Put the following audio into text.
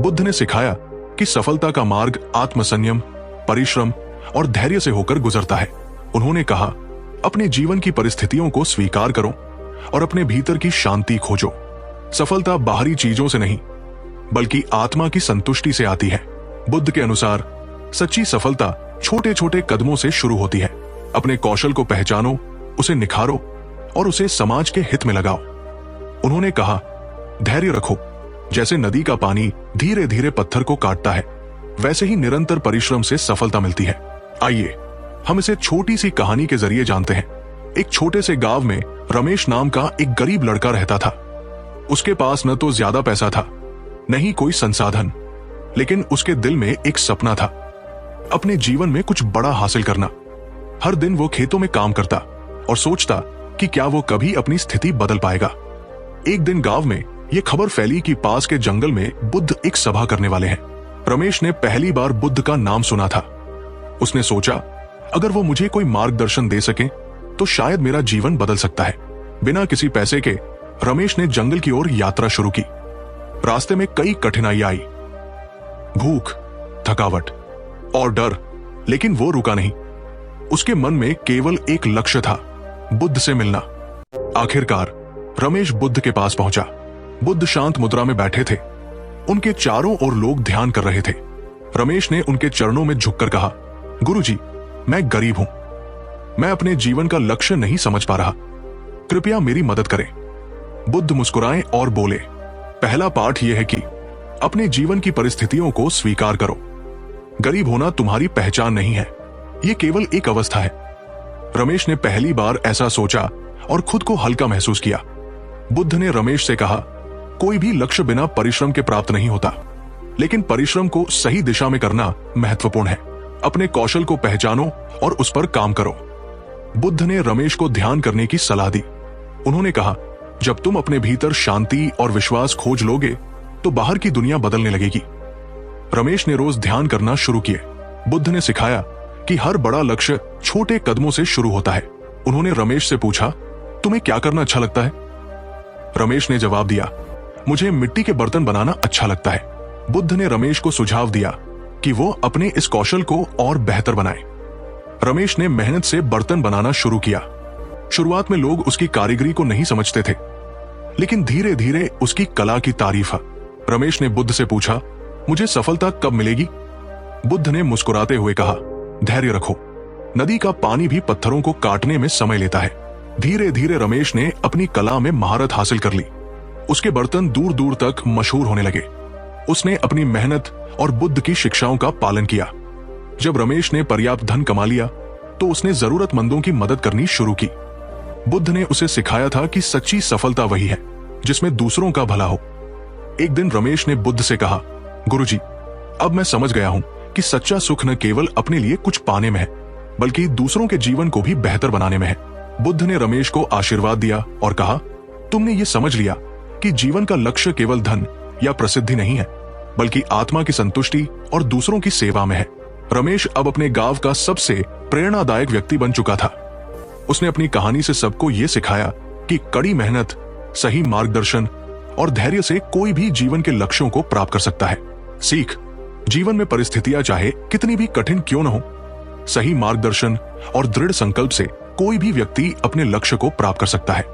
बुद्ध ने सिखाया कि सफलता का मार्ग आत्मसंयम, परिश्रम और धैर्य से होकर गुजरता है। उन्होंने कहा, अपने जीवन की परिस्थितियों को स्वीकार करो और अपने भीतर की शांति खोजो। सफलता बाहरी चीजों से नहीं बल्कि आत्मा की संतुष्टि से आती है। बुद्ध के अनुसार सच्ची सफलता छोटे छोटे कदमों से शुरू होती है। अपने कौशल को पहचानो, उसे निखारो और उसे समाज के हित में लगाओ। उन्होंने कहा, धैर्य रखो। जैसे नदी का पानी धीरे धीरे पत्थर को काटता है, वैसे ही निरंतर परिश्रम से सफलता मिलती है। आइए हम इसे छोटी सी कहानी के जरिए जानते हैं। एक छोटे से गांव में रमेश नाम का एक गरीब लड़का रहता था। उसके पास न तो ज्यादा पैसा था, न ही कोई संसाधन, लेकिन उसके दिल में एक सपना था, अपने जीवन में कुछ बड़ा हासिल करना। हर दिन वो खेतों में काम करता और सोचता कि क्या वो कभी अपनी स्थिति बदल पाएगा। एक दिन गांव में ये खबर फैली कि पास के जंगल में बुद्ध एक सभा करने वाले हैं। रमेश ने पहली बार बुद्ध का नाम सुना था। उसने सोचा, अगर वो मुझे कोई मार्गदर्शन दे सके तो शायद मेरा जीवन बदल सकता है। बिना किसी पैसे के रमेश ने जंगल की ओर यात्रा शुरू की। रास्ते में कई कठिनाइयां आई, भूख, थकावट और डर, लेकिन वो रुका नहीं। उसके मन में केवल एक लक्ष्य था, बुद्ध से मिलना। आखिरकार रमेश बुद्ध के पास पहुंचा। बुद्ध शांत मुद्रा में बैठे थे। उनके चारों ओर लोग ध्यान कर रहे थे। रमेश ने उनके चरणों में झुककर कहा, गुरुजी, मैं गरीब हूं। मैं अपने जीवन का लक्ष्य नहीं समझ पा रहा, कृपया मेरी मदद करें। बुद्ध मुस्कुराए और बोले, पहला पाठ यह है कि अपने जीवन की परिस्थितियों को स्वीकार करो। गरीब होना तुम्हारी पहचान नहीं है, यह केवल एक अवस्था है। रमेश ने पहली बार ऐसा सोचा और खुद को हल्का महसूस किया। बुद्ध ने रमेश से कहा, कोई भी लक्ष्य बिना परिश्रम के प्राप्त नहीं होता, लेकिन परिश्रम को सही दिशा में करना महत्वपूर्ण है। अपने कौशल को पहचानो और उस पर काम करो। बुद्ध ने रमेश को ध्यान करने की सलाह दी। उन्होंने कहा, जब तुम अपने भीतर शांति और विश्वास खोज लोगे तो बाहर की दुनिया बदलने लगेगी। रमेश ने रोज ध्यान करना शुरू किए। बुद्ध ने सिखाया कि हर बड़ा लक्ष्य छोटे कदमों से शुरू होता है। उन्होंने रमेश से पूछा, तुम्हें क्या करना अच्छा लगता है? रमेश ने जवाब दिया, मुझे मिट्टी के बर्तन बनाना अच्छा लगता है। बुद्ध ने रमेश को सुझाव दिया कि वो अपने इस कौशल को और बेहतर बनाए। रमेश ने मेहनत से बर्तन बनाना शुरू किया। शुरुआत में लोग उसकी कारीगरी को नहीं समझते थे, लेकिन धीरे धीरे उसकी कला की तारीफ। रमेश ने बुद्ध से पूछा, मुझे सफलता कब मिलेगी? बुद्ध ने मुस्कुराते हुए कहा, धैर्य रखो। नदी का पानी भी पत्थरों को काटने में समय लेता है। धीरे धीरे रमेश ने अपनी कला में महारत हासिल कर ली। उसके बर्तन दूर दूर तक मशहूर होने लगे। उसने अपनी मेहनत और बुद्ध की शिक्षाओं का पालन किया। जब रमेश ने पर्याप्त धन कमा लिया तो उसने जरूरतमंदों की मदद करनी शुरू की। बुद्ध ने उसे सिखाया था कि सच्ची सफलता वही है जिसमें दूसरों का भला हो। एक दिन रमेश ने बुद्ध से कहा, गुरुजी, अब मैं समझ गया हूं कि सच्चा सुख न केवल अपने लिए कुछ पाने में है, बल्कि दूसरों के जीवन को भी बेहतर बनाने में है। बुद्ध ने रमेश को आशीर्वाद दिया और कहा, तुमने ये समझ लिया कि जीवन का लक्ष्य केवल धन या प्रसिद्धि नहीं है, बल्कि आत्मा की संतुष्टि और दूसरों की सेवा में है। रमेश अब अपने गांव का सबसे प्रेरणादायक व्यक्ति बन चुका था। उसने अपनी कहानी से सबको ये सिखाया कि कड़ी मेहनत, सही मार्गदर्शन और धैर्य से कोई भी जीवन के लक्ष्यों को प्राप्त कर सकता है। सीख, जीवन में परिस्थितियां चाहे कितनी भी कठिन क्यों न हो, सही मार्गदर्शन और दृढ़ संकल्प से कोई भी व्यक्ति अपने लक्ष्य को प्राप्त कर सकता है।